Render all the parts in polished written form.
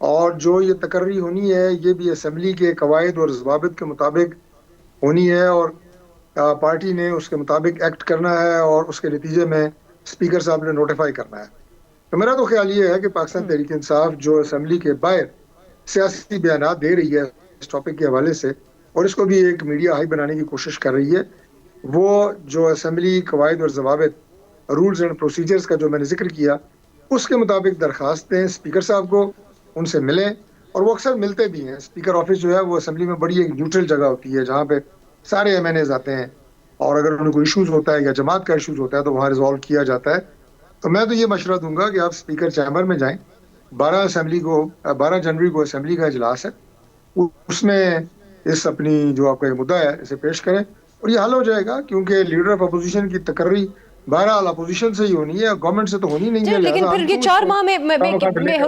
اور جو یہ تقرری ہونی ہے یہ بھی اسمبلی کے قواعد اور ضوابط کے مطابق ہونی ہے، اور پارٹی نے اس کے مطابق ایکٹ کرنا ہے اور اس کے نتیجے میں اسپیکر صاحب نے نوٹیفائی کرنا ہے۔ تو میرا تو خیال یہ ہے کہ پاکستان تحریک انصاف جو اسمبلی کے باہر سیاسی بیانات دے رہی ہے اس ٹاپک کے حوالے سے، اور اس کو بھی ایک میڈیا ہائی بنانے کی کوشش کر رہی ہے، وہ جو اسمبلی قواعد اور ضوابط رولز اینڈ پروسیجرز کا جو میں نے ذکر کیا اس کے مطابق درخواست دیں اسپیکر صاحب کو، ان سے ملیں، اور وہ اکثر ملتے بھی ہیں۔ اسپیکر آفس جو ہے وہ اسمبلی میں بڑی ایک نیوٹرل جگہ ہوتی ہے جہاں پہ سارے ایم این ایز آتے ہیں، اور اگر انہیں کوئی ایشوز ہوتا ہے یا جماعت کا ایشوز ہوتا ہے تو وہاں ریزالو کیا جاتا ہے۔ تو میں تو یہ مشورہ دوں گا کہ آپ اسپیکر چیمبر میں جائیں، 12 جنوری کو اسمبلی کا اجلاس ہے، اس میں اس اپنی جو آپ کا یہ مدعا ہے اسے پیش کریں اور یہ حل ہو جائے گا، کیونکہ لیڈر آف اپوزیشن کی تقرری بہرحال اپوزیشن سے ہی ہونی ہے، گورنمنٹ سے تو ہونی نہیں ہے۔ لیکن پھر یہ 4 ماہ میں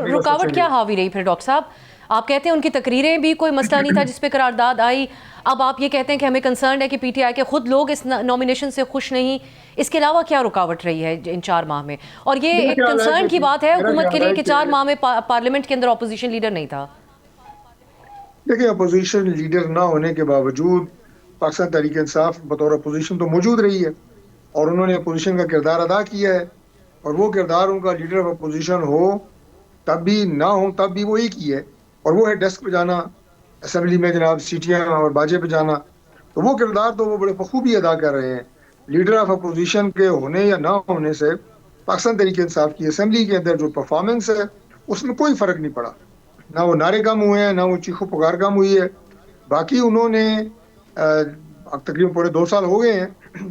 رکاوٹ کیا حاوی رہی پھر ڈاکٹر صاحب؟ آپ کہتے ہیں ان کی تقریریں بھی کوئی مسئلہ نہیں تھا جس پہ قرارداد آئی، اب آپ یہ کہتے ہیں کہ ہمیں کنسرن ہے کہ پی ٹی آئی کے خود لوگ اس نامینیشن سے خوش نہیں، اس کے علاوہ کیا رکاوٹ رہی ہے ان 4 ماہ میں؟ اور یہ ایک کنسرن کی بات ہے حکومت کے لیے کہ 4 ماہ میں پارلیمنٹ کے اندر اپوزیشن لیڈر نہیں تھا۔ دیکھیں، اپوزیشن لیڈر نہ ہونے کے باوجود پاکستان تحریک انصاف بطور اپوزیشن تو موجود رہی ہے، اور انہوں نے اپوزیشن کا کردار ادا کیا ہے، اور وہ کردار ان کا لیڈر آف اپوزیشن ہو تب بھی نہ ہو تب بھی وہی کی ہے، اور وہ ہے ڈیسک پہ جانا، اسمبلی میں جناب سیٹیاں اور باجے پہ جانا، تو وہ کردار تو وہ بڑے بخوبی ادا کر رہے ہیں۔ لیڈر آف اپوزیشن کے ہونے یا نہ ہونے سے پاکستان تحریک انصاف کی اسمبلی کے اندر جو پرفارمنس ہے اس میں کوئی فرق نہیں پڑا، نہ وہ نعرے کم ہوئے ہیں، نہ وہ چیخو پکار کم ہوئی ہے۔ باقی انہوں نے اب تقریباً پورے 2 سال ہو گئے ہیں،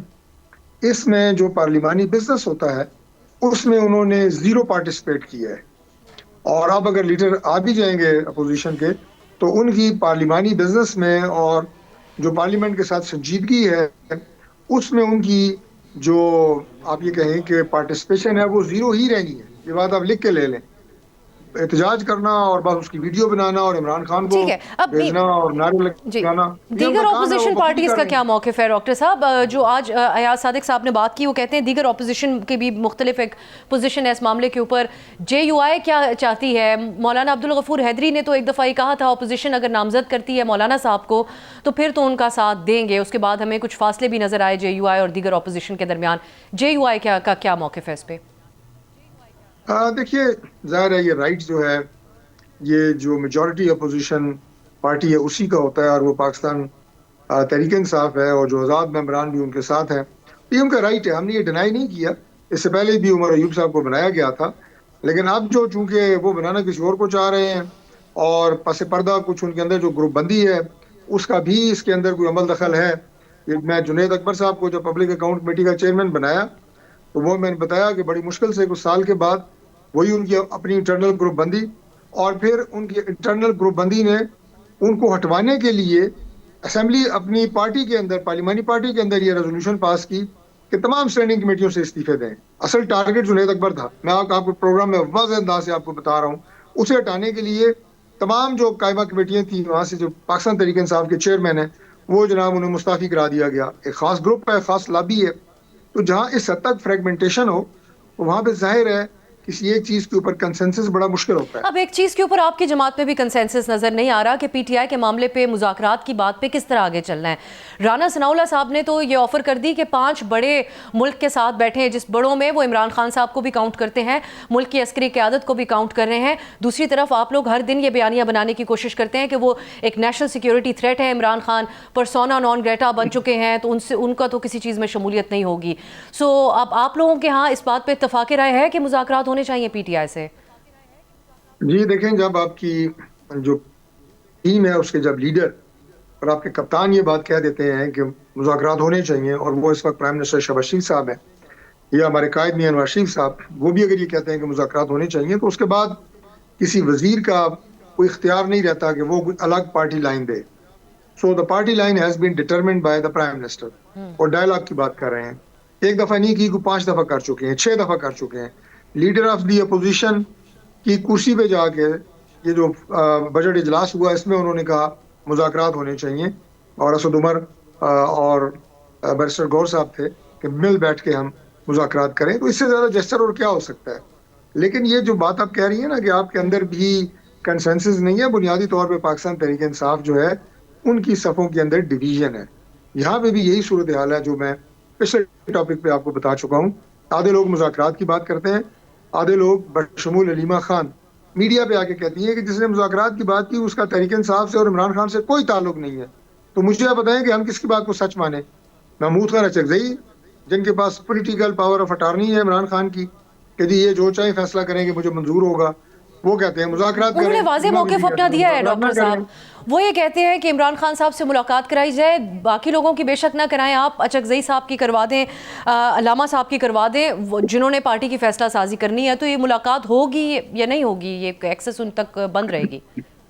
اس میں جو پارلیمانی بزنس ہوتا ہے اس میں انہوں نے 0 پارٹیسپیٹ کیا ہے، اور اب اگر لیڈر آ بھی جائیں گے اپوزیشن کے تو ان کی پارلیمانی بزنس میں اور جو پارلیمنٹ کے ساتھ سنجیدگی ہے اس میں ان کی جو آپ یہ کہیں کہ پارٹیسپیشن ہے وہ 0 ہی رہنی ہے۔ یہ بات آپ لکھ کے لے لیں، احتجاج کرنا اور بس اس کی ویڈیو بنانا اور عمران خان کو بھیجنا اور نعرے لگانا۔ دیگر اپوزیشن پارٹیز کا کیا موقف ہے ڈاکٹر صاحب؟ جو آج ایاز صادق صاحب نے بات کی، وہ کہتے ہیں دیگر اپوزیشن کے بھی مختلف ایک پوزیشن ہے اس معاملے کے اوپر، جے یو آئی کیا چاہتی ہے؟ مولانا عبدالغفور حیدری نے تو ایک دفعہ ہی کہا تھا اپوزیشن اگر نامزد کرتی ہے مولانا صاحب کو تو پھر تو ان کا ساتھ دیں گے، اس کے بعد ہمیں کچھ فاصلے بھی نظر آئے جے یو آئی اور دیگر اپوزیشن کے درمیان۔ جے یو آئی کا کیا موقف ہے اس پہ؟ دیکھیے، ظاہر ہے یہ رائٹ جو ہے یہ جو میجورٹی اپوزیشن پارٹی ہے اسی کا ہوتا ہے، اور وہ پاکستان تحریک انصاف ہے، اور جو آزاد ممبران بھی ان کے ساتھ ہیں، یہ ان کا رائٹ ہے، ہم نے یہ ڈینائی نہیں کیا۔ اس سے پہلے بھی عمر ایوب صاحب کو بنایا گیا تھا، لیکن اب جو چونکہ وہ بنانا کسی اور کو چاہ رہے ہیں، اور پس پردہ کچھ ان کے اندر جو گروپ بندی ہے اس کا بھی اس کے اندر کوئی عمل دخل ہے۔ میں جنید اکبر صاحب کو جو پبلک اکاؤنٹ کمیٹی کا چیئرمین بنایا تو وہ میں نے بتایا کہ بڑی مشکل سے کچھ سال کے بعد وہی ان کی اپنی انٹرنل گروپ بندی، اور پھر ان کی انٹرنل گروپ بندی نے ان کو ہٹوانے کے لیے اسمبلی اپنی پارٹی کے اندر، پارلیمانی پارٹی کے اندر یہ ریزولوشن پاس کی کہ تمام اسٹینڈنگ کمیٹیوں سے استعفے دیں۔ اصل ٹارگٹ جنید اکبر تھا، میں آپ کو پروگرام میں واضح انداز سے آپ کو بتا رہا ہوں، اسے ہٹانے کے لیے تمام جو قائمہ کمیٹیاں تھیں وہاں سے جو پاکستان تحریک انصاف کے چیئرمین ہیں وہ جناب انہیں مستعفی کرا دیا گیا۔ ایک خاص گروپ ہے، خاص لابی ہے، تو جہاں اس حد تک فریگمنٹیشن ہو وہاں پہ ظاہر ہے کسی ایک چیز کے اوپر کنسنسس بڑا مشکل ہوتا ہے۔ اب ایک چیز کے اوپر آپ کی جماعت میں بھی کنسنسس نظر نہیں آ رہا کہ پی ٹی آئی کے معاملے پہ مذاکرات کی بات پہ کس طرح آگے چلنا ہے۔ رانا ثناء اللہ صاحب نے تو یہ آفر کر دی کہ 5 بڑے ملک کے ساتھ بیٹھے ہیں، جس بڑوں میں وہ عمران خان صاحب کو بھی کاؤنٹ کرتے ہیں، ملک کی عسکری قیادت کو بھی کاؤنٹ کر رہے ہیں۔ دوسری طرف آپ لوگ ہر دن یہ بیانیہ بنانے کی کوشش کرتے ہیں کہ وہ ایک نیشنل سیکیورٹی تھریٹ ہے، Imran Khan persona non grata بن چکے ہیں، تو ان کا تو کسی چیز میں شمولیت نہیں ہوگی۔ سو اب آپ لوگوں کے ہاں اس بات پہ اتفاق رائے ہے کہ مذاکرات ہونے چاہیے پی ٹی آئی سے؟ جی دیکھیں، جب آپ کی جو ٹیم ہے اس کے جب لیڈر اور آپ کے کپتان یہ بات کہہ دیتے ہیں کہ مذاکرات ہونے چاہیے، اور وہ اس وقت پرائم منسٹر شہباز شریف صاحب ہیں یا ہمارے قائد میاں نواز شریف صاحب، وہ بھی اگر یہ کہتے ہیں کہ مذاکرات ہونے چاہیے، تو اس کے بعد کسی وزیر کا کوئی اختیار نہیں رہتا کہ وہ الگ party line they. So the party line has been determined by the prime minister, اور ڈائلاگ کی بات کر رہے ہیں، ایک دفعہ نہیں کی، 5 دفعہ کر چکے ہیں، 6 دفعہ کر چکے ہیں۔ لیڈر آف دی اپوزیشن کی کرسی پہ جا کے یہ جو بجٹ اجلاس ہوا اس میں انہوں نے کہا مذاکرات ہونے چاہیے، اور اسد عمر اور بیرسٹر گور صاحب تھے کہ مل بیٹھ کے ہم مذاکرات کریں، تو اس سے زیادہ جسچر اور کیا ہو سکتا ہے۔ لیکن یہ جو بات آپ کہہ رہی ہیں نا کہ آپ کے اندر بھی کنسنسس نہیں ہے, بنیادی طور پہ پاکستان تحریک انصاف جو ہے ان کی صفوں کے اندر ڈویژن ہے. یہاں پہ بھی یہی صورتحال ہے جو میں پچھلے ٹاپک پہ آپ کو بتا چکا ہوں. آدھے لوگ مذاکرات کی بات کرتے ہیں, آدھے لوگ بشمول علیمہ خان میڈیا پہ آ کے کہتی ہیں کہ جس نے مذاکرات کی بات کی اس کا تحریک انصاف سے اور عمران خان سے کوئی تعلق نہیں ہے. تو مجھے آپ بتائیں کہ ہم کس کی بات کو سچ مانیں؟ محمود خان اچکزئی جن کے پاس پولیٹیکل پاور آف اٹارنی ہے عمران خان کی کہ جی یہ جو چاہے فیصلہ کریں گے مجھے منظور ہوگا, وہ کہتے ہیں مذاکرات کریں. انہوں نے واضح موقف اپنا دیا ہے ڈاکٹر صاحب, وہ یہ کہتے ہیں کہ عمران خان صاحب سے ملاقات کرائی جائے, باقی لوگوں کی بے شک نہ کرائیں, آپ اچکزئی صاحب کی کروا دیں, علامہ صاحب کی کروا دیں, جنہوں نے پارٹی کی فیصلہ سازی کرنی ہے. تو یہ ملاقات ہوگی یا نہیں ہوگی, یہ ایکسس ان تک بند رہے گی؟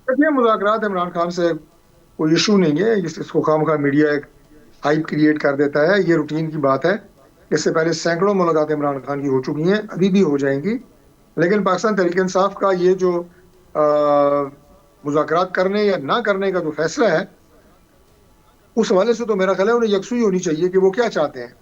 یہ مذاکرات عمران خان سے کوئی ایشو نہیں ہے, اس کو خواہ مخواہ میڈیا ایک ہائپ کریٹ کر دیتا ہے, یہ روٹین کی بات ہے. اس سے پہلے سینکڑوں ملاقاتیں عمران خان کی ہو چکی ہیں, ابھی بھی ہو جائیں گی. لیکن پاکستان تحریک انصاف کا یہ جو مذاکرات کرنے یا نہ کرنے کا جو فیصلہ ہے, اس حوالے سے تو میرا خیال ہے انہیں یکسوئی ہونی چاہیے کہ وہ کیا چاہتے ہیں.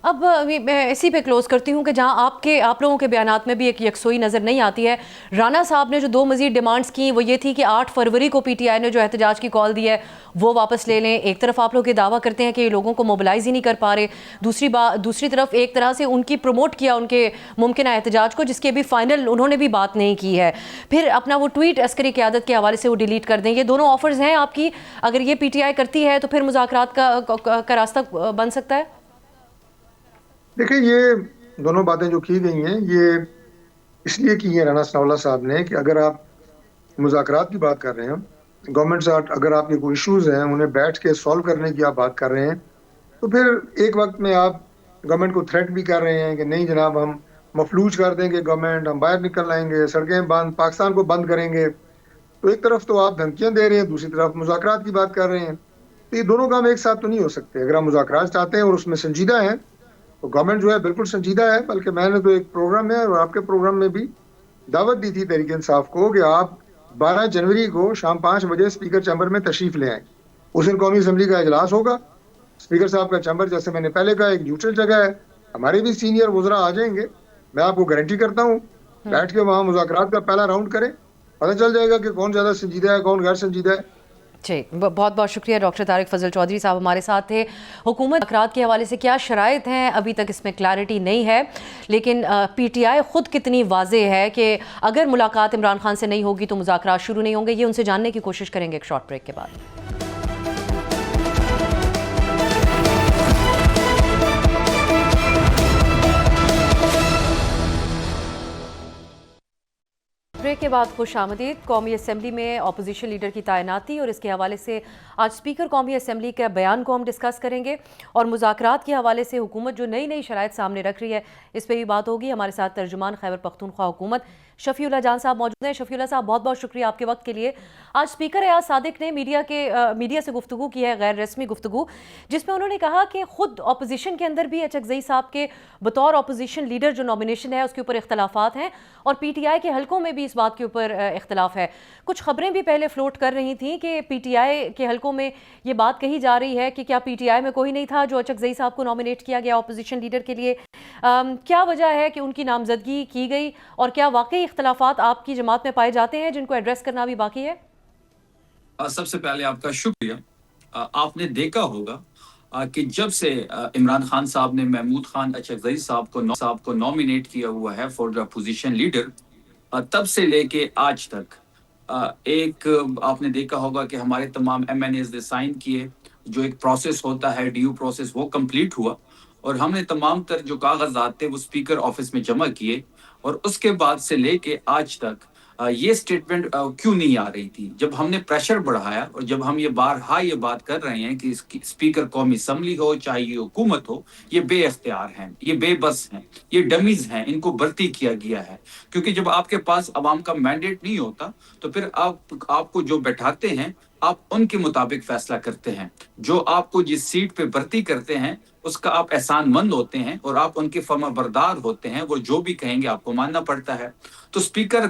اب میں اسی پہ کلوز کرتی ہوں کہ جہاں آپ لوگوں کے بیانات میں بھی ایک یکسوئی نظر نہیں آتی ہے. رانا صاحب نے جو 2 مزید ڈیمانڈز کی وہ یہ تھی کہ 8 فروری کو پی ٹی آئی نے جو احتجاج کی کال دی ہے وہ واپس لے لیں. ایک طرف آپ لوگ یہ دعویٰ کرتے ہیں کہ یہ لوگوں کو موبلائز ہی نہیں کر پا رہے, دوسری طرف ایک طرح سے ان کی پروموٹ کیا ان کے ممکنہ احتجاج کو, جس کے بھی فائنل انہوں نے بھی بات نہیں کی ہے. پھر اپنا وہ ٹویٹ عسکری قیادت کے حوالے سے وہ ڈیلیٹ کر دیں. یہ دونوں آفرز ہیں آپ کی, اگر یہ پی ٹی آئی کرتی ہے تو پھر مذاکرات کا راستہ بن سکتا ہے. دیکھیں یہ دونوں باتیں جو کی گئی ہیں یہ اس لیے کی ہیں رانا ثناء اللہ صاحب نے کہ اگر آپ مذاکرات کی بات کر رہے ہیں, گورنمنٹ سے اگر آپ کے کوئی ایشوز ہیں انہیں بیٹھ کے سالو کرنے کی آپ بات کر رہے ہیں, تو پھر ایک وقت میں آپ گورنمنٹ کو تھریٹ بھی کر رہے ہیں کہ نہیں جناب ہم مفلوج کر دیں گے گورنمنٹ, ہم باہر نکل آئیں گے, سڑکیں بند, پاکستان کو بند کریں گے. تو ایک طرف تو آپ دھمکیاں دے رہے ہیں, دوسری طرف مذاکرات کی بات کر رہے ہیں. تو یہ دونوں کام ایک ساتھ تو نہیں ہو سکتے. اگر آپ مذاکرات چاہتے ہیں اور اس میں سنجیدہ ہیں تو گورنمنٹ جو ہے بالکل سنجیدہ ہے. بلکہ میں نے تو ایک پروگرام میں اور آپ کے پروگرام میں بھی دعوت دی تھی تحریک انصاف کو کہ آپ 12 جنوری کو شام 5 بجے اسپیکر چیمبر میں تشریف لے آئیں. اس دن قومی اسمبلی کا اجلاس ہوگا. اسپیکر صاحب کا چیمبر جیسے میں نے پہلے کہا ایک نیوٹرل جگہ ہے, ہمارے بھی سینئر وزراء آ جائیں گے. میں آپ کو گارنٹی کرتا ہوں بیٹھ کے وہاں مذاکرات کا پہلا راؤنڈ کریں, پتہ چل جائے گا کہ کون زیادہ سنجیدہ ہے کون غیر سنجیدہ ہے. جی بہت بہت شکریہ ڈاکٹر طارق فضل چودھری صاحب ہمارے ساتھ تھے. حکومت مذاکرات کے حوالے سے کیا شرائط ہیں ابھی تک اس میں کلیئرٹی نہیں ہے, لیکن پی ٹی آئی خود کتنی واضح ہے کہ اگر ملاقات عمران خان سے نہیں ہوگی تو مذاکرات شروع نہیں ہوں گے. یہ ان سے جاننے کی کوشش کریں گے ایک شارٹ بریک کے بعد. بریک کے بعد خوش آمدید. قومی اسمبلی میں اپوزیشن لیڈر کی تعیناتی اور اس کے حوالے سے آج اسپیکر قومی اسمبلی کے بیان کو ہم ڈسکس کریں گے, اور مذاکرات کے حوالے سے حکومت جو نئی شرائط سامنے رکھ رہی ہے اس پہ بھی بات ہوگی. ہمارے ساتھ ترجمان خیبر پختونخوا حکومت شفیع اللہ جان صاحب موجود ہیں. شفیع اللہ صاحب بہت بہت شکریہ آپ کے وقت کے لیے. آج اسپیکر ایاز صادق نے میڈیا سے گفتگو کی ہے, غیر رسمی گفتگو, جس میں انہوں نے کہا کہ خود اپوزیشن کے اندر بھی اچکزئی صاحب کے بطور اپوزیشن لیڈر جو نامینیشن ہے اس کے اوپر اختلافات ہیں, اور پی ٹی آئی کے حلقوں میں بھی اس بات کے اوپر اختلاف ہے. کچھ خبریں بھی پہلے فلوٹ کر رہی تھیں کہ پی ٹی آئی کے حلقوں میں یہ بات کہی جا رہی ہے کہ کیا پی ٹی آئی میں کوئی نہیں تھا جو اچکزئی صاحب کو نامینیٹ کیا گیا اپوزیشن لیڈر کے لیے. کیا وجہ ہے کہ ان کی نامزدگی کی گئی, اور کیا واقعی اختلافات آپ کی جماعت میں پائے جاتے ہیں جن کو ایڈریس کرنا بھی باقی ہے؟ سب سے پہلے آپ کا شکریہ. آپ نے دیکھا ہوگا کہ جب سے عمران خان صاحب نے محمود خان اچکزئی صاحب کو نامینیٹ کیا ہوا ہے فار دا پوزیشن لیڈر, تب سے لے کے آج تک ایک آپ نے دیکھا ہوگا کہ ہمارے تمام ایم این ایز نے سائن کیے, جو ایک پروسیس ہوتا ہے ڈیو پروسیس وہ کمپلیٹ ہوا, اور ہم نے تمام تر جو کاغذات تھے وہ اسپیکر آفس میں جمع کیے. اور اس کے بعد سے لے کے آج تک یہ سٹیٹمنٹ کیوں نہیں آ رہی تھی. جب ہم نے پریشر بڑھایا اور جب ہم یہ بات کر رہے ہیں کہ اسپیکر قومی اسمبلی ہو چاہے یہ حکومت ہو, یہ بے اختیار ہیں, یہ بے بس ہیں, یہ ڈمیز ہیں, ان کو بھرتی کیا گیا ہے. کیونکہ جب آپ کے پاس عوام کا مینڈیٹ نہیں ہوتا تو پھر آپ کو جو بیٹھاتے ہیں آپ ان کے مطابق فیصلہ کرتے ہیں. جو آپ کو جس سیٹ پہ بھرتی کرتے ہیں اس کا آپ احسان مند ہوتے ہیں اور آپ ان کے فرما بردار ہوتے ہیں. وہ جو بھی کہیں گے آپ کو ماننا پڑتا ہے. تو اسپیکر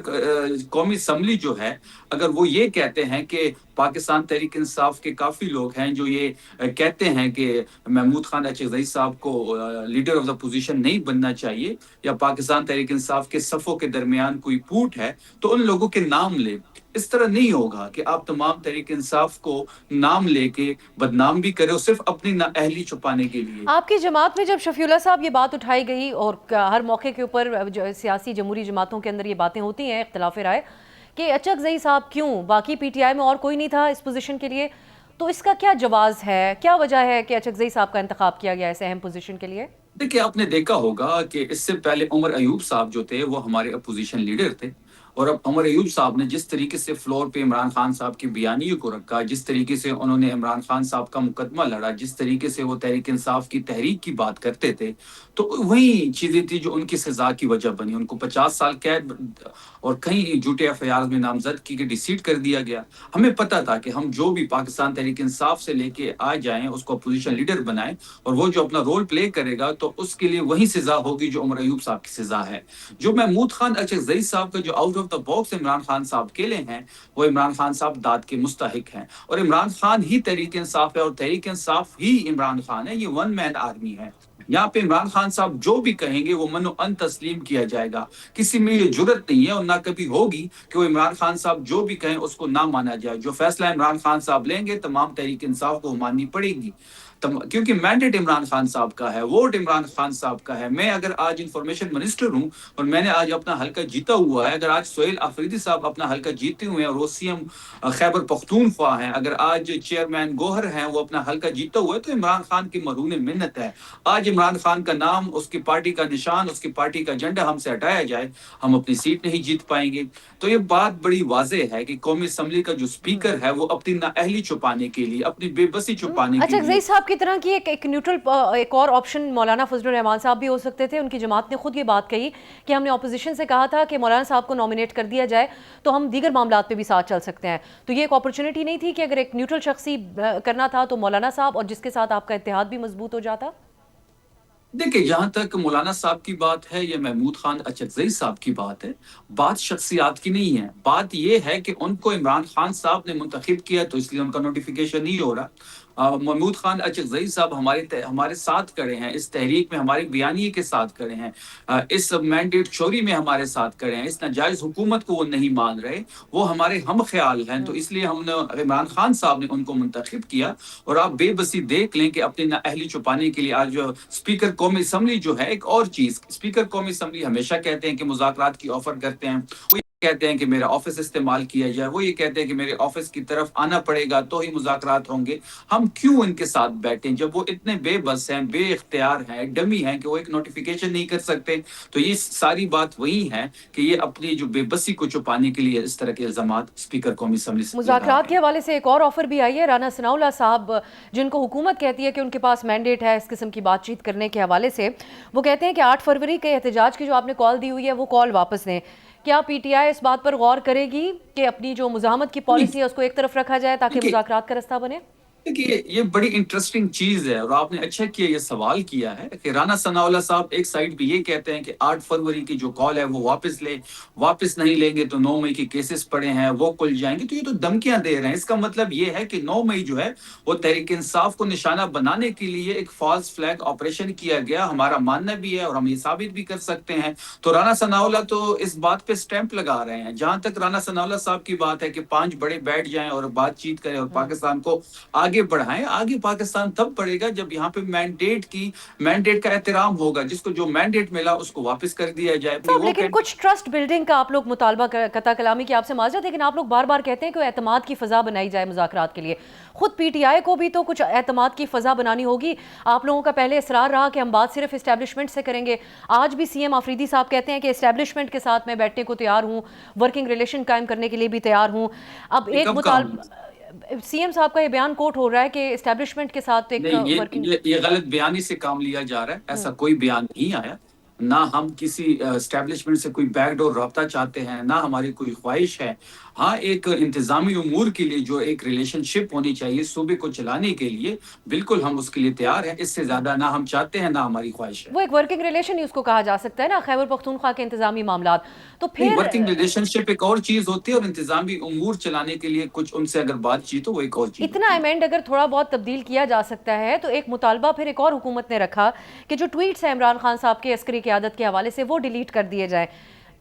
قومی اسمبلی جو ہے, اگر وہ یہ کہتے ہیں کہ پاکستان تحریک انصاف کے کافی لوگ ہیں جو یہ کہتے ہیں کہ محمود خان اچکزئی صاحب کو لیڈر آف دا پوزیشن نہیں بننا چاہیے, یا پاکستان تحریک انصاف کے صفوں کے درمیان کوئی پھوٹ ہے, تو ان لوگوں کے نام لے. اس طرح نہیں ہوگا کہ آپ تمام تحریک انصاف کو نام لے کے بدنام بھی کرے, اور صرف اپنی نااہلی چھپانے کے لیے. آپ کی جماعت میں جب شفیع اللہ صاحب یہ بات اٹھائی گئی, اور ہر موقع کے اوپر سیاسی جمہوری جماعتوں کے اندر یہ باتیں ہوتی ہیں, اختلاف رائے کہ اچکزئی صاحب کیوں, باقی پی ٹی آئی میں اور کوئی نہیں تھا اس پوزیشن کے لیے, تو اس کا کیا جواز ہے, کیا وجہ ہے کہ اچکزئی صاحب کا انتخاب کیا گیا اس اہم پوزیشن کے لیے؟ دیکھیں, آپ نے دیکھا ہوگا کہ اس سے پہلے عمر ایوب صاحب جو تھے وہ ہمارے اپوزیشن لیڈر تھے, اور اب عمر ایوب صاحب نے جس طریقے سے فلور پہ عمران خان صاحب کی بیانیوں کو رکھا, جس طریقے سے انہوں نے عمران خان صاحب کا مقدمہ لڑا, جس طریقے سے وہ تحریک انصاف کی تحریک کی بات کرتے تھے, تو وہی چیزیں تھی جو ان کی سزا کی وجہ بنی. ان کو 50 سال قید اور کئی جھوٹے ایف آئی آر میں نامزد کی کے ڈیسیٹ کر دیا گیا. ہمیں پتا تھا کہ ہم جو بھی پاکستان تحریک انصاف سے لے کے آ جائیں, اس کو اپوزیشن لیڈر بنائیں, اور وہ جو اپنا رول پلے کرے گا تو اس کے لیے وہی سزا ہوگی جو عمر ایوب صاحب کی سزا ہے. جو محمود خان اچکزئی صاحب کا جو out of the box Imran Khan صاحب کیلے ہیں, وہ عمران خان صاحب داد کے مستحق ہیں, اور عمران خان ہی تحریک انصاف ہے, اور تحریک انصاف ہی عمران خان ہے. یہ ون مین آرمی ہے. یہاں پہ عمران خان صاحب جو بھی کہیں گے وہ منو ان تسلیم کیا جائے گا. کسی میں یہ جرت نہیں ہے اور نہ کبھی ہوگی کہ وہ عمران خان صاحب جو بھی کہیں اس کو نہ مانا جائے. جو فیصلہ عمران خان صاحب لیں گے تمام تحریک انصاف کو ماننی پڑے گی, کیونکہ مینڈیٹ عمران خان صاحب کا ہے, ووٹ عمران خان صاحب کا ہے. میں اگر آج انفارمیشن منسٹر ہوں اور میں نے آج اپنا حلقہ جیتا ہوا ہے, اگر آج سہیل آفریدی صاحب اپنا حلقہ جیتے ہوئے ہیں اور وہ سی ایم خیبر پختونخوا ہیں, اگر آج چیئرمین گوہر ہیں وہ اپنا حلقہ جیتا ہوا ہے, تو عمران خان کی مرہون منت ہے. آج عمران خان کا نام, اس کی پارٹی کا نشان, اس کی پارٹی کا ایجنڈا ہم سے ہٹایا جائے, ہم اپنی سیٹ نہیں جیت پائیں گے. تو یہ بات بڑی واضح ہے کہ قومی اسمبلی کا جو اسپیکر ہے وہ اپنی نااہلی چھپانے کے لیے, اپنی بے بسی چھپانے کے لیے. اچکزئی صاحب کی طرح کی ایک نیوٹرل ایک اور آپشن مولانا فضل الرحمان صاحب بھی ہو سکتے تھے. ان کی جماعت نے خود یہ بات کہی کہ ہم نے اپوزیشن سے کہا تھا کہ مولانا صاحب کو نامینیٹ کر دیا جائے تو ہم دیگر معاملات پہ بھی ساتھ چل سکتے ہیں. تو یہ ایک اپرچونٹی نہیں تھی کہ اگر ایک نیوٹرل شخصی کرنا تھا تو مولانا صاحب, اور جس کے ساتھ آپ کا اتحاد بھی مضبوط ہو جاتا؟ دیکھیں, جہاں تک مولانا صاحب کی بات ہے یا محمود خان اچکزئی صاحب کی بات ہے, بات شخصیات کی نہیں ہے. بات یہ ہے کہ ان کو عمران خان صاحب نے منتخب کیا تو اس لیے ان کا نوٹیفیکیشن نہیں ہو رہا. محمود خان اچکزئی صاحب ہمارے ساتھ کھڑے ہیں, اس تحریک میں ہماری بیانیے کے ساتھ کھڑے ہیں, اس مینڈیٹ چوری میں ہمارے ساتھ کھڑے ہیں, اس ناجائز حکومت کو وہ نہیں مان رہے, وہ ہمارے ہم خیال ہیں. تو اس لیے ہم نے عمران خان صاحب نے ان کو منتخب کیا. اور آپ بے بسی دیکھ لیں کہ اپنی نااہلی چھپانے کے لیے آج جو اسپیکر قومی اسمبلی جو ہے, ایک اور چیز, اسپیکر قومی اسمبلی ہمیشہ کہتے ہیں کہ مذاکرات کی آفر کرتے ہیں, وہ کہتے ہیں کہ میرا آفس استعمال کیا جائے, وہ یہ کہتے ہیں کہ میرے آفس کی طرف آنا پڑے گا تو ہی مذاکرات ہوں گے. ہم کیوں ان کے ساتھ بیٹھیں جب وہ اتنے بے بس ہیں, بے اختیار ہیں, ڈمی ہیں کہ وہ ایک نوٹیفیکیشن نہیں کر سکتے. تو یہ ساری بات وہی ہے کہ یہ اپنی جو بے بسی کو چھپانے کے لیے اس طرح کے الزامات اسپیکر قومی اسمبلی سے مذاکرات کے حوالے سے ایک اور آفر بھی آئی ہے. رانا ثناء اللہ صاحب, جن کو حکومت کہتی ہے کہ ان کے پاس مینڈیٹ ہے اس قسم کی بات چیت کرنے کے حوالے سے, وہ کہتے ہیں کہ 8 فروری کے احتجاج کی جو آپ نے کال دی ہوئی ہے وہ کال واپس لیں. کیا پی ٹی آئی اس بات پر غور کرے گی کہ اپنی جو مزاحمت کی پالیسی ہے اس کو ایک طرف رکھا جائے تاکہ مذاکرات کا رستہ بنے؟ دیکھیے, یہ بڑی انٹرسٹنگ چیز ہے, اور آپ نے اچھا کیا یہ سوال کیا ہے کہ رانا ثناء اللہ صاحب ایک سائڈ پہ یہ کہتے ہیں کہ 8 فروری کی جو کال ہے وہ واپس نہیں لیں گے تو 9 مئی کے کیسز پڑے ہیں وہ کھل جائیں گے. تو یہ تو دھمکیاں دے رہے ہیں. اس کا مطلب یہ ہے کہ 9 مئی جو ہے وہ تحریک انصاف کو نشانہ بنانے کے لیے ایک فالس فلیگ آپریشن کیا گیا. ہمارا ماننا بھی ہے اور ہم یہ ثابت بھی کر سکتے ہیں. تو رانا ثناء اللہ تو اس بات پہ سٹیمپ لگا رہے ہیں. جہاں تک رانا ثناء اللہ صاحب کی بات ہے کہ 5 بڑے بیٹھ جائیں اور بات چیت کریں اور پاکستان کو آگے بڑھائیں, آگے پاکستان تب بڑھے گا جب یہاں پہ مینڈیٹ کا احترام ہوگا. جس کو جو مینڈیٹ ملا اس کو واپس کر دیا جائے. لیکن کچھ ٹرسٹ بلڈنگ کا آپ لوگ مطالبہ, قطع کلامی کی آپ سے معذرت, لیکن آپ لوگ بار بار کہتے ہیں کہ اعتماد کی فضا بنائی جائے مذاکرات کے لیے. خود پی ٹی آئی کو بھی تو کچھ اعتماد کی فضا بنانی ہوگی. آپ لوگوں کا پہلے اصرار رہا کہ ہم بات صرف اسٹیبلشمنٹ سے کریں گے. آج بھی سی ایم آفریدی صاحب کہتے ہیں کہ اسٹیبلشمنٹ کے ساتھ میں بیٹھنے کو تیار ہوں, ورکنگ ریلیشن قائم کرنے کے لیے بھی تیار ہوں. اب ایک مطالبہ سی ایم صاحب کا یہ بیان کوٹ ہو رہا ہے کہ اسٹیبلشمنٹ کے ساتھ ایک یہ غلط بیانی سے کام لیا جا رہا ہے. ایسا کوئی بیان نہیں آیا. نہ ہم کسی اسٹیبلشمنٹ سے کوئی بیک ڈور رابطہ چاہتے ہیں، نہ ہماری کوئی خواہش ہے۔ ہاں، ایک انتظامی امور کے لیے جو ایک ریلیشن شپ ہونی چاہیے صوبے کو چلانے کے لیے، بالکل ہم اس کے لیے تیار ہیں۔ اس سے زیادہ نہ ہم چاہتے ہیں، نہ ہماری خواہش ہے۔ وہ ایک ورکنگ ریلیشن ہی اس کو کہا جا سکتا ہے نا، خیبر پختونخوا کے انتظامی معاملات تو پھر ورکنگ ریلیشن شپ ایک اور چیز ہوتی ہے، اور انتظامی امور چلانے کے لیے کچھ ان سے اگر بات چیت ہو وہ ایک اور چیز اتنا ایمینڈ اگر تھوڑا بہت تبدیل کیا جا سکتا ہے تو ایک مطالبہ پھر ایک اور حکومت نے رکھا کہ جو ٹویٹس ہیں عمران خان صاحب کے عسکری قیادت کے حوالے سے وہ ڈیلیٹ کر دیے جائیں۔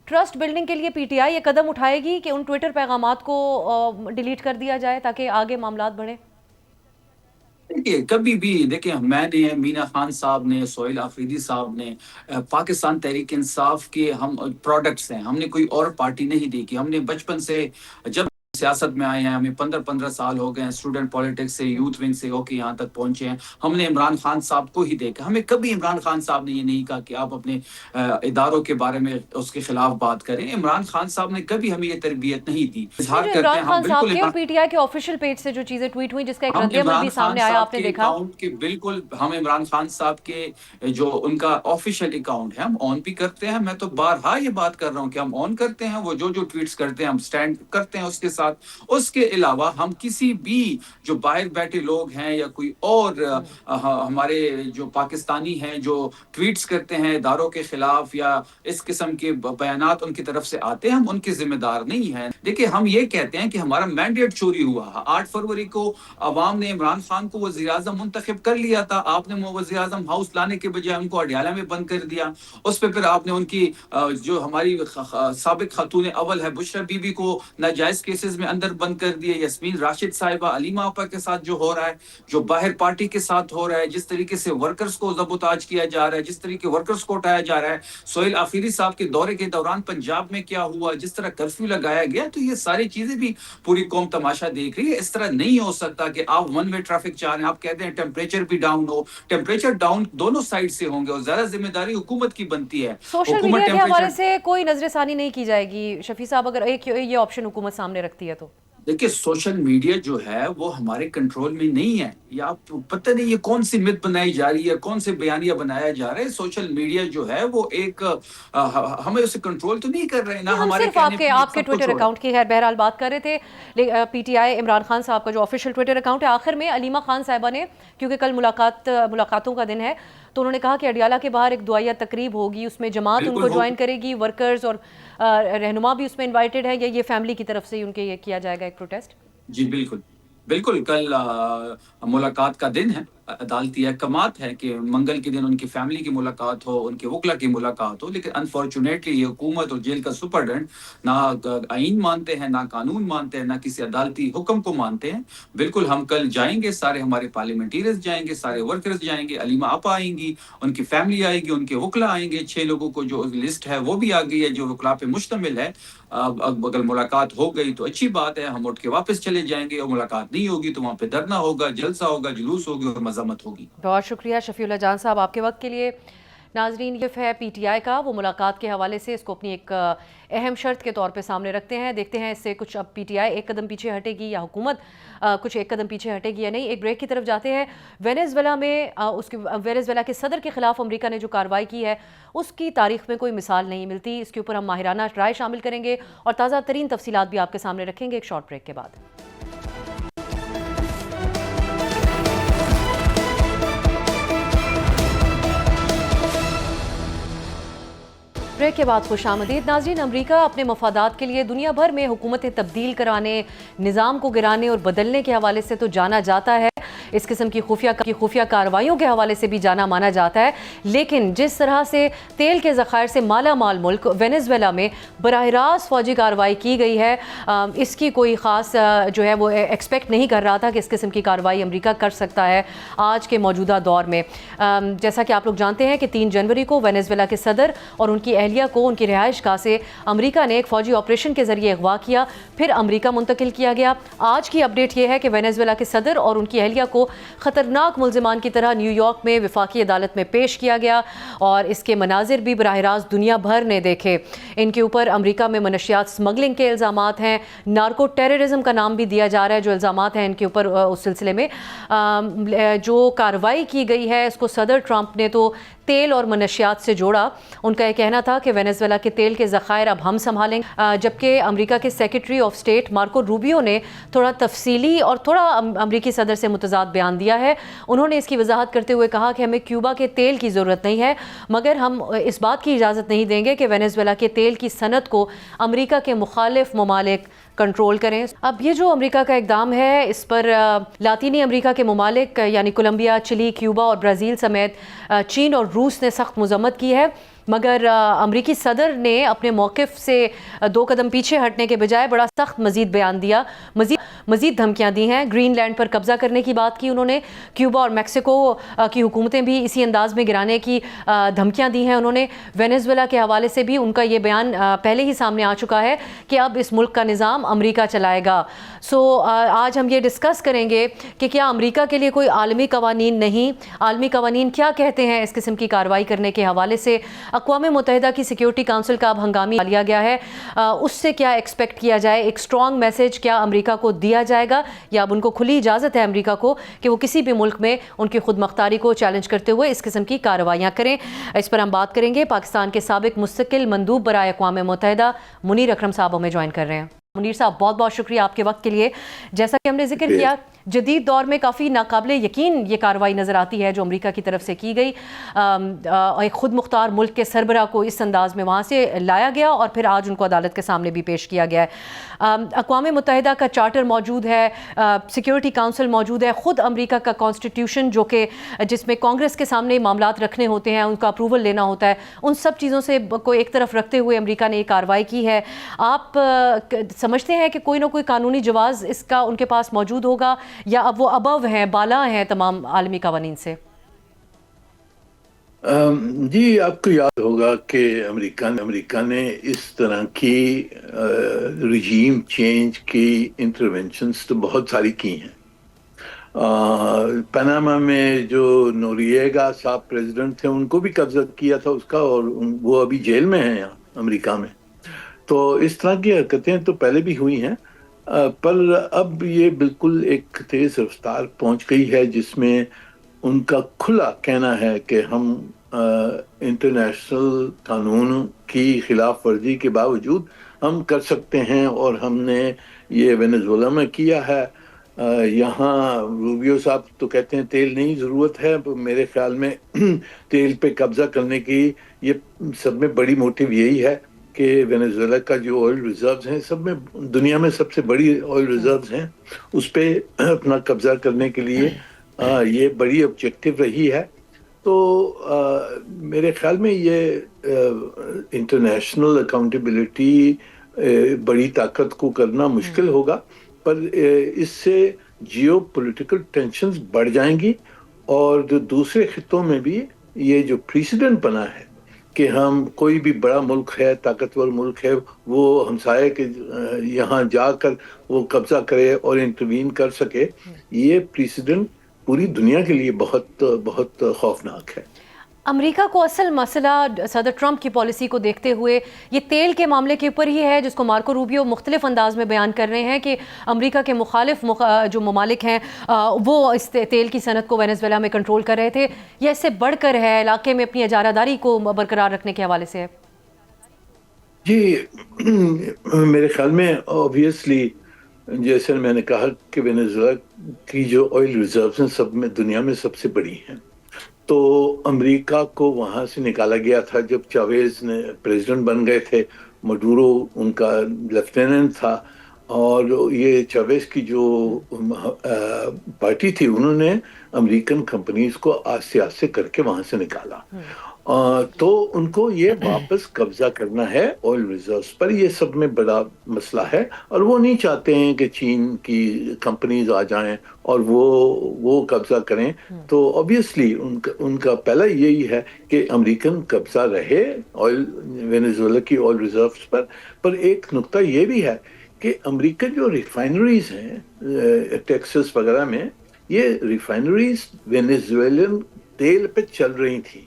ٹرسٹ بلڈنگ کے لیے پی ٹی آئی یہ قدم اٹھائے گی کہ ان ٹویٹر پیغامات کو ڈیلیٹ کر دیا جائے تاکہ آگے معاملات بڑھیں؟ دیکھیے، کبھی بھی دیکھیں، میں نے، مینا خان صاحب نے، سہیل آفریدی صاحب نے، پاکستان تحریک انصاف کے ہم پروڈکٹس ہیں، ہم نے کوئی اور پارٹی نہیں دیکھی۔ ہم نے بچپن سے جب سیاست میں آئے ہیں، ہمیں 15 سال ہو گئے ہیں، اسٹوڈنٹ پالیٹکس سے، یوتھ ونگ سے ہو کے یہاں تک پہنچے ہیں۔ ہم نے عمران خان صاحب کو ہی دیکھا۔ ہمیں کبھی عمران خان صاحب نے یہ نہیں کہا کہ آپ اپنے اداروں کے بارے میں اس کے خلاف بات کریں۔ عمران خان صاحب نے کبھی ہمیں یہ تربیت نہیں دی۔ اظہار کرتے عمران ہیں ہم خان صاحب بالکل کے اور پی ٹی آئی کے آفیشیل پیج سے جو چیزیں ٹویٹ ہوئی جس کا ایک ہم رد عمل عمران بھی خان سامنے آیا، صاحب آپ نے کے دیکھا؟ اکاؤنٹ کے بالکل، ہم عمران خان صاحب کے جو ان کا آفیشیل اکاؤنٹ ہے ہم آن بھی کرتے ہیں۔ میں تو بارہا یہ بات کر رہا ہوں کہ ہم آن کرتے ہیں، وہ جو ٹویٹس کرتے ہیں ہم سٹینڈ کرتے ہیں اس کے ساتھ۔ اس کے علاوہ ہم کسی بھی جو باہر بیٹھے لوگ ہیں یا کوئی اور ہمارے جو پاکستانی ہیں جو ٹویٹس کرتے ہیں اداروں کے خلاف یا اس قسم کے بیانات ان کی طرف سے آتے ہیں، ہم ان کے ذمہ دار نہیں ہیں۔ دیکھیں، ہم یہ کہتے ہیں کہ ہمارا مینڈیٹ چوری ہوا۔ 8 فروری کو عوام نے عمران خان کو وزیر اعظم منتخب کر لیا تھا۔ آپ نے وزیر اعظم ہاؤس لانے کے بجائے ان کو اڈیالہ میں بند کر دیا۔ اس پہ پھر آپ نے ان کی جو ہماری سابق خاتون اول ہے بشرا بی بی کو ناجائز کیسز میں اندر بند کر دیا۔ یاسمین راشد صاحبہ، علیمہ آپا کے ساتھ جو ہو رہا ہے، جو باہر پارٹی کے ساتھ ہو رہا ہے، جس طریقے سے ورکرز کو ضبط کیا جا رہا ہے، جس طریقے ورکرز کو اٹھایا جا رہا ہے، سہیل آفریدی صاحب کے دورے کے دوران پنجاب میں کیا ہوا، جس طرح کرفیو لگایا گیا، تو یہ ساری چیزیں بھی پوری قوم تماشا دیکھ رہی ہے۔ اس طرح نہیں ہو سکتا کہ آپ ون وے ٹریفک چاہ رہے ہیں، آپ کہتے ہیں ٹیمپریچر بھی ڈاؤن ہو۔ ٹیمپریچر ڈاؤن دونوں سائڈ سے ہوں گے اور زیادہ ذمہ داری حکومت کی بنتی ہے۔ سوشل میڈیا کے حوالے سے کوئی نظر ثانی نہیں کی جائے گی شفیع صاحب، اگر ایک یہ آپشن حکومت سامنے رکھتی ہے تو؟ دیکھیں، سوشل میڈیا جو ہے وہ ہمارے کنٹرول میں نہیں ہے۔ یا آپ پتہ نہیں یہ کون سی مت بنائی جا رہی ہے، کون سے بیانیہ بنایا جا رہا ہے۔ سوشل میڈیا جو ہے وہ ایک ہمیں اسے کنٹرول تو نہیں کر رہے، نہ ہم ہمارے صرف آپ کے ٹویٹر اکاؤنٹ کی بہرحال بات کر رہے تھے۔ P T I Imran Khan صاحب کا جو آفیشیل ٹویٹر اکاؤنٹ ہے، آخر میں علیمہ خان صاحبہ نے، کیونکہ کل ملاقاتوں کا دن ہے، تو انہوں نے کہا کہ اڈیالہ کے باہر ایک دعائیہ تقریب ہوگی، اس میں جماعت ان کو جوائن کرے گی، ورکرز اور رہنما بھی اس میں انوائٹڈ ہے، یا یہ فیملی کی طرف سے ان کے یہ کیا جائے گا ایک پروٹیسٹ؟ جی بالکل بالکل، کل ملاقات کا دن ہے، عدالتی احکامات ہے کہ منگل کے دن ان کی فیملی کی ملاقات ہو، ان کے وکلا کی ملاقات ہو، لیکن انفارچونیٹلی یہ حکومت اور جیل کا سپرڈنٹ نہ آئین مانتے ہیں، نہ قانون مانتے ہیں، نہ کسی عدالتی حکم کو مانتے ہیں۔ بالکل ہم کل جائیں گے، سارے ہمارے پارلیمنٹیرز جائیں گے، سارے ورکرز جائیں گے، علیمہ آپا آئیں گی، ان کی فیملی آئے گی، ان کے وکلا آئیں گے، 6 لوگوں کو جو لسٹ ہے وہ بھی آ گئی ہے جو وکلا پہ مشتمل ہے۔ اگر ملاقات ہو گئی تو اچھی بات ہے، ہم اٹھ کے واپس چلے جائیں گے، اور ملاقات نہیں ہوگی تو وہاں پہ دھرنا ہوگا، جلسہ ہوگا، جلوس ہوگی اور مذمت ہوگی۔ بہت شکریہ شفیع اللہ جان صاحب آپ کے وقت کے لیے۔ ناظرین، یہ ہے پی ٹی آئی کا، وہ ملاقات کے حوالے سے اس کو اپنی ایک اہم شرط کے طور پہ سامنے رکھتے ہیں۔ دیکھتے ہیں اس سے کچھ اب پی ٹی آئی ایک قدم پیچھے ہٹے گی یا حکومت کچھ ایک قدم پیچھے ہٹے گی یا نہیں۔ ایک بریک کی طرف جاتے ہیں۔ وینیزویلا کے صدر کے خلاف امریکہ نے جو کارروائی کی ہے اس کی تاریخ میں کوئی مثال نہیں ملتی۔ اس کے اوپر ہم ماہرانہ رائے شامل کریں گے اور تازہ ترین تفصیلات بھی آپ کے سامنے رکھیں گے ایک شارٹ بریک کے بعد۔ بریک کے بعد خوش آمدید ناظرین۔ امریکہ اپنے مفادات کے لیے دنیا بھر میں حکومتیں تبدیل کرانے، نظام کو گرانے اور بدلنے کے حوالے سے تو جانا جاتا ہے، اس قسم کی خفیہ کارروائیوں کے حوالے سے بھی جانا مانا جاتا ہے، لیکن جس طرح سے تیل کے ذخائر سے مالا مال ملک وینیزویلا میں براہ راست فوجی کارروائی کی گئی ہے، اس کی کوئی خاص جو ہے وہ ایکسپیکٹ نہیں کر رہا تھا کہ اس قسم کی کارروائی امریکہ کر سکتا ہے آج کے موجودہ دور میں۔ جیسا کہ آپ لوگ جانتے ہیں کہ 3 جنوری کو وینیزویلا کے صدر اور ان کی اہلیہ کو ان کی رہائش گاہ سے امریکہ نے ایک فوجی آپریشن کے ذریعے اغوا کیا، پھر امریکہ منتقل کیا گیا۔ آج کی اپڈیٹ یہ ہے کہ وینیزویلا کے صدر اور ان کی اہلیہ کو کو خطرناک ملزمان کی طرح نیو یارک میں وفاقی عدالت میں پیش کیا گیا اور اس کے مناظر بھی براہ راست دنیا بھر نے دیکھے۔ ان کے اوپر امریکہ میں منشیات سمگلنگ کے الزامات ہیں، نارکو ٹیررزم کا نام بھی دیا جا رہا ہے جو الزامات ہیں ان کے اوپر۔ اس سلسلے میں جو کارروائی کی گئی ہے اس کو صدر ٹرمپ نے تو تیل اور منشیات سے جوڑا۔ ان کا یہ کہنا تھا کہ وینزویلا کے تیل کے ذخائر اب ہم سنبھالیں گے، جبکہ امریکہ کے secretary of state Marco Rubio نے تھوڑا تفصیلی اور تھوڑا امریکی صدر سے متضاد بیان دیا ہے۔ انہوں نے اس کی وضاحت کرتے ہوئے کہا کہ ہمیں کیوبا کے تیل کی ضرورت نہیں ہے، مگر ہم اس بات کی اجازت نہیں دیں گے کہ وینزویلا کے تیل کی صنعت کو امریکہ کے مخالف ممالک کنٹرول کریں۔ اب یہ جو امریکہ کا اقدام ہے اس پر لاطینی امریکہ کے ممالک یعنی کولمبیا، چلی، کیوبا اور برازیل سمیت چین اور روس نے سخت مذمت کی ہے، مگر امریکی صدر نے اپنے موقف سے 2 قدم پیچھے ہٹنے کے بجائے بڑا سخت مزید بیان دیا، مزید دھمکیاں دی ہیں۔ گرین لینڈ پر قبضہ کرنے کی بات کی انہوں نے، کیوبا اور میکسیکو کی حکومتیں بھی اسی انداز میں گرانے کی دھمکیاں دی ہیں انہوں نے۔ وینزویلا کے حوالے سے بھی ان کا یہ بیان پہلے ہی سامنے آ چکا ہے کہ اب اس ملک کا نظام امریکہ چلائے گا۔ آج ہم یہ ڈسکس کریں گے کہ کیا امریکہ کے لیے کوئی عالمی قوانین نہیں، عالمی قوانین کیا کہتے ہیں اس قسم کی کارروائی کرنے کے حوالے سے۔ اقوام متحدہ کی سیکیورٹی کونسل کا اب ہنگامی لیا گیا ہے، اس سے کیا ایکسپیکٹ کیا جائے؟ ایک اسٹرانگ میسج کیا امریکہ کو دیا جائے گا یا اب ان کو کھلی اجازت ہے امریکہ کو کہ وہ کسی بھی ملک میں ان کی خود مختاری کو چیلنج کرتے ہوئے اس قسم کی کارروائیاں کریں؟ اس پر ہم بات کریں گے۔ پاکستان کے سابق مستقل مندوب برائے اقوام متحدہ منیر اکرم صاحب ہمیں جوائن کر رہے ہیں۔ منیر صاحب بہت بہت شکریہ آپ کے وقت کے لیے۔ جیسا کہ ہم نے ذکر کیا، جدید دور میں کافی ناقابل یقین یہ کارروائی نظر آتی ہے جو امریکہ کی طرف سے کی گئی، ایک خود مختار ملک کے سربراہ کو اس انداز میں وہاں سے لایا گیا اور پھر آج ان کو عدالت کے سامنے بھی پیش کیا گیا ہے۔ اقوام متحدہ کا چارٹر موجود ہے، سیکیورٹی کونسل موجود ہے، خود امریکہ کا کانسٹیٹیوشن جو کہ جس میں کانگریس کے سامنے معاملات رکھنے ہوتے ہیں، ان کا اپروول لینا ہوتا ہے، ان سب چیزوں سے کو ایک طرف رکھتے ہوئے امریکہ نے یہ کارروائی کی ہے۔ آپ سمجھتے ہیں کہ کوئی نہ کوئی قانونی جواز اس کا ان کے پاس موجود ہوگا یا اب وہ ابو ہیں، بالا ہیں تمام عالمی قوانین سے؟ جی، آپ کو یاد ہوگا کہ امریکہ نے اس طرح کی رجیم چینج کی انٹرونشنز تو بہت ساری کی ہیں۔ پاناما میں جو نوریگا صاحب پریزیڈنٹ تھے ان کو بھی قبضہ کیا تھا اس کا، اور وہ ابھی جیل میں ہیں یہاں امریکہ میں۔ تو اس طرح کی حرکتیں تو پہلے بھی ہوئی ہیں، پر اب یہ بالکل ایک تیز رفتار پہنچ گئی ہے جس میں ان کا کھلا کہنا ہے کہ ہم انٹرنیشنل قانون کی خلاف ورزی کے باوجود ہم کر سکتے ہیں، اور ہم نے یہ وینزویلا میں کیا ہے۔ یہاں روبیو صاحب تو کہتے ہیں تیل نہیں ضرورت ہے، میرے خیال میں تیل پہ قبضہ کرنے کی یہ سب میں بڑی موٹیو یہی ہے کہ وینزویلا کا جو آئل ریزروز ہیں سب میں دنیا میں سب سے بڑی آئل ریزروز ہیں، اس پہ اپنا قبضہ کرنے کے لیے یہ بڑی آبجیکٹیو رہی ہے۔ تو میرے خیال میں یہ انٹرنیشنل اکاؤنٹیبلٹی بڑی طاقت کو کرنا مشکل ہوگا، پر اس سے جیو پولیٹیکل ٹینشنز بڑھ جائیں گی، اور جو دوسرے خطوں میں بھی یہ جو پریسیڈنٹ بنا ہے کہ ہم کوئی بھی بڑا ملک ہے، طاقتور ملک ہے، وہ ہمسائے کے یہاں جا کر وہ قبضہ کرے اور انٹروین کر سکے، یہ پریسیڈنٹ پوری دنیا کے لیے بہت بہت خوفناک ہے۔ امریکہ کو اصل مسئلہ صدر ٹرمپ کی پالیسی کو دیکھتے ہوئے یہ تیل کے معاملے کے اوپر ہی ہے، جس کو مارکو روبیو مختلف انداز میں بیان کر رہے ہیں کہ امریکہ کے مخالف جو ممالک ہیں وہ اس تیل کی صنعت کو وینزویلا میں کنٹرول کر رہے تھے، یا اس سے بڑھ کر ہے علاقے میں اپنی اجارہ داری کو برقرار رکھنے کے حوالے سے ہے؟ جی، میرے خیال میں اوبویسلی جیسے میں نے کہا کہ وینزویلا کی جو آئل ریزروز ہیں سب میں دنیا میں سب سے بڑی ہیں، تو امریکہ کو وہاں سے نکالا گیا تھا جب چاویز نے پریزیڈنٹ بن گئے تھے، مڈورو ان کا لیفٹیننٹ تھا، اور یہ چاویز کی جو پارٹی تھی انہوں نے امریکن کمپنیز کو آہستہ آہستہ کر کے وہاں سے نکالا، تو ان کو یہ واپس قبضہ کرنا ہے آئل ریزروز پر۔ یہ سب میں بڑا مسئلہ ہے، اور وہ نہیں چاہتے ہیں کہ چین کی کمپنیز آ جائیں اور وہ قبضہ کریں، تو obviously ان کا پہلا یہی ہے کہ امریکن قبضہ رہے آئل وینزویلا کی آئل ریزروز پر ایک نقطہ یہ بھی ہے کہ امریکن جو ریفائنریز ہیں ٹیکسس وغیرہ میں، یہ ریفائنریز وینیزویلن تیل پہ چل رہی تھی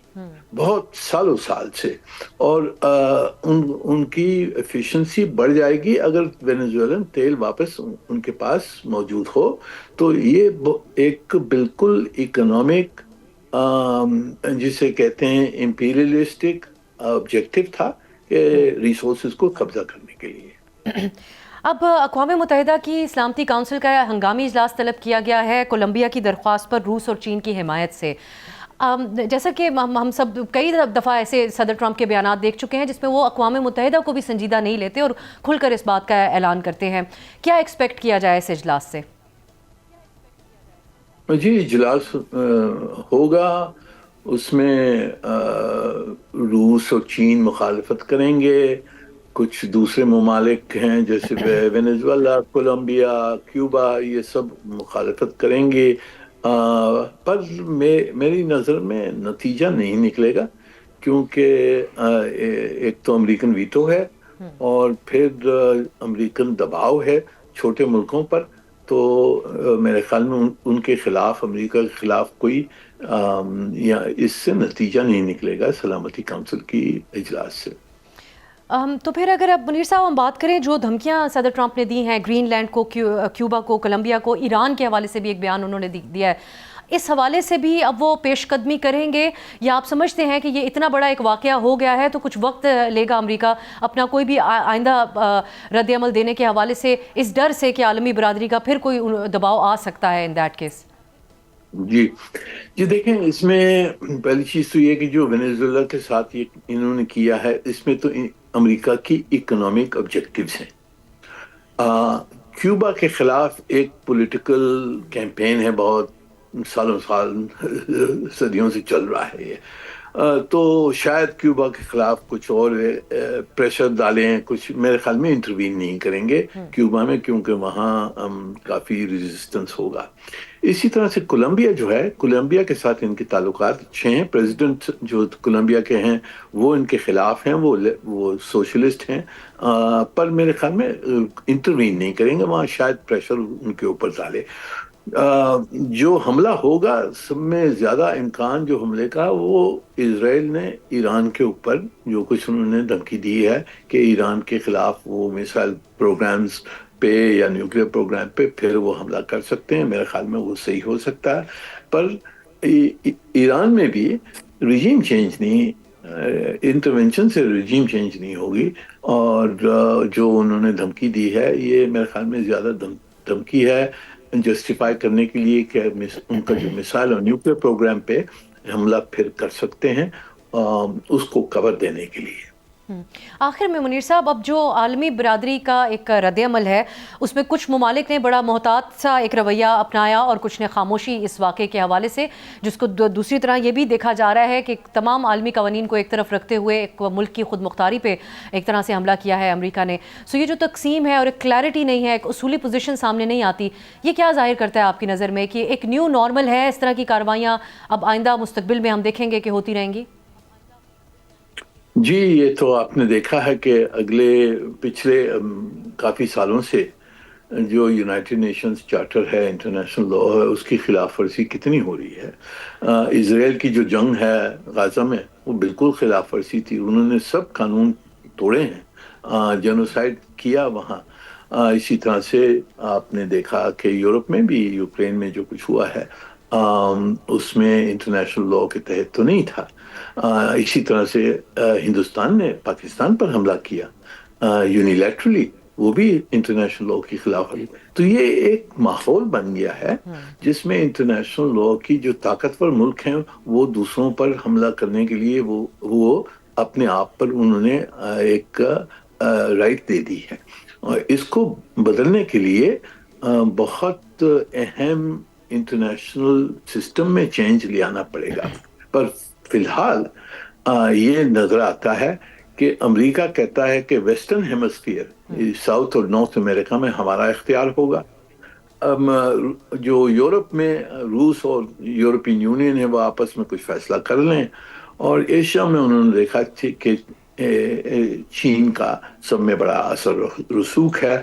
بہت سالوں سال سے، اور ان کی ایفیشنسی بڑھ جائے گی اگر وینیزویلن تیل واپس ان کے پاس موجود ہو. تو یہ ایک بالکل اکنامک جسے کہتے ہیں امپیریلسٹک آبجیکٹو تھا کہ ریسورسز کو قبضہ کرنے کے لیے. اب اقوام متحدہ کی سلامتی کونسل کا ہنگامی اجلاس طلب کیا گیا ہے کولمبیا کی درخواست پر روس اور چین کی حمایت سے. جیسا کہ ہم سب کئی دفعہ ایسے صدر ٹرمپ کے بیانات دیکھ چکے ہیں جس میں وہ اقوام متحدہ کو بھی سنجیدہ نہیں لیتے اور کھل کر اس بات کا اعلان کرتے ہیں. کیا ایکسپیکٹ کیا جائے اس اجلاس سے؟ جی اجلاس ہوگا، اس میں روس اور چین مخالفت کریں گے، کچھ دوسرے ممالک ہیں جیسے وینیزویلا، کولمبیا، کیوبا، یہ سب مخالفت کریں گے. پر میری نظر میں نتیجہ نہیں نکلے گا، کیونکہ ایک تو امریکن ویٹو ہے اور پھر امریکن دباؤ ہے چھوٹے ملکوں پر. تو میرے خیال میں ان کے خلاف، امریکہ کے خلاف کوئی یا اس سے نتیجہ نہیں نکلے گا سلامتی کونسل کی اجلاس سے. تو پھر اگر اب منیر صاحب ہم بات کریں جو دھمکیاں صدر ٹرمپ نے دی ہیں گرین لینڈ کو، کیوبا کو، کولمبیا کو، ایران کے حوالے سے بھی ایک بیان انہوں نے دیا ہے، اس حوالے سے بھی اب وہ پیش قدمی کریں گے یا آپ سمجھتے ہیں کہ یہ اتنا بڑا ایک واقعہ ہو گیا ہے تو کچھ وقت لے گا امریکہ اپنا کوئی بھی آئندہ رد عمل دینے کے حوالے سے، اس ڈر سے کہ عالمی برادری کا پھر کوئی دباؤ آ سکتا ہے ان دیٹ کیس؟ جی دیکھیں، اس میں پہلی چیز تو یہ کہ جو وینیزویلا کے ساتھ یہ انہوں نے کیا ہے، اس میں تو امریکہ کی اکنامک آبجیکٹیوز ہیں. کیوبا کے خلاف ایک پولیٹیکل کیمپین ہے، بہت سالوں سال صدیوں سے چل رہا ہے یہ. تو شاید کیوبا کے خلاف کچھ اور پریشر ڈالیں، کچھ میرے خیال میں انٹروین نہیں کریں گے کیوبا میں، کیونکہ وہاں کافی ریزسٹنس ہوگا. اسی طرح سے کولمبیا جو ہے، کولمبیا کے ساتھ ان کے تعلقات اچھے ہیں. پریزیڈنٹ جو کولمبیا کے ہیں وہ ان کے خلاف ہیں، وہ سوشلسٹ ہیں، پر میرے خیال میں انٹروین نہیں کریں گے وہاں، شاید پریشر ان کے اوپر ڈالے. جو حملہ ہوگا سب میں زیادہ امکان جو حملے کا وہ اسرائیل نے ایران کے اوپر جو کچھ انہوں نے دھمکی دی ہے کہ ایران کے خلاف وہ میسائل پروگرامز پہ یا نیوکلیر پروگرام پہ پھر وہ حملہ کر سکتے ہیں. میرے خیال میں وہ صحیح ہو سکتا ہے، پر ایران میں بھی ریجیم چینج نہیں، انٹرونشن سے ریجیم چینج نہیں ہوگی. اور جو انہوں نے دھمکی دی ہے یہ میرے خیال میں زیادہ دھمکی ہے جسٹیفائی کرنے کے لیے کہ ان کا جو میسائل اور نیوکلیر پروگرام پہ حملہ پھر کر سکتے ہیں اس کو کور دینے کے لیے. آخر میں منیر صاحب، اب جو عالمی برادری کا ایک رد عمل ہے اس میں کچھ ممالک نے بڑا محتاط سا ایک رویہ اپنایا اور کچھ نے خاموشی اس واقعے کے حوالے سے، جس کو دوسری طرح یہ بھی دیکھا جا رہا ہے کہ تمام عالمی قوانین کو ایک طرف رکھتے ہوئے ایک ملک کی خود مختاری پہ ایک طرح سے حملہ کیا ہے امریکہ نے. سو یہ جو تقسیم ہے اور ایک کلیئرٹی نہیں ہے، ایک اصولی پوزیشن سامنے نہیں آتی، یہ کیا ظاہر کرتا ہے آپ کی نظر میں کہ ایک نیو نارمل ہے، اس طرح کی کارروائیاں اب آئندہ مستقبل میں ہم دیکھیں گے کہ ہوتی رہیں گی؟ جی یہ تو آپ نے دیکھا ہے کہ پچھلے کافی سالوں سے جو یونائٹڈ نیشنز چارٹر ہے، انٹرنیشنل لا ہے، اس کی خلاف ورزی کتنی ہو رہی ہے. اسرائیل کی جو جنگ ہے غزہ میں وہ بالکل خلاف ورزی تھی، انہوں نے سب قانون توڑے ہیں، جینوسائیڈ کیا وہاں. اسی طرح سے آپ نے دیکھا کہ یورپ میں بھی یوکرین میں جو کچھ ہوا ہے اس میں انٹرنیشنل لا کے تحت تو نہیں تھا. اسی طرح سے ہندوستان نے پاکستان پر حملہ کیا یونیلیٹرلی، وہ بھی انٹرنیشنل لا کی خلاف ورزی. تو یہ ایک ماحول بن گیا ہے جس میں انٹرنیشنل لا کی جو طاقتور ملک ہیں وہ دوسروں پر حملہ کرنے کے لیے وہ اپنے آپ پر انہوں نے ایک رائٹ دے دی ہے. اور اس کو بدلنے کے لیے بہت اہم انٹرنیشنل سسٹم میں چینج لانا پڑے گا. پر فی الحال یہ نظر آتا ہے کہ امریکہ کہتا ہے کہ ویسٹرن ہیمسفیئر، ساؤتھ اور نارتھ امریکہ میں ہمارا اختیار ہوگا. جو یورپ میں روس اور یورپین یونین ہے وہ آپس میں کچھ فیصلہ کر لیں. اور ایشیا میں انہوں نے دیکھا کہ چین کا سب میں بڑا اثر رسوخ ہے،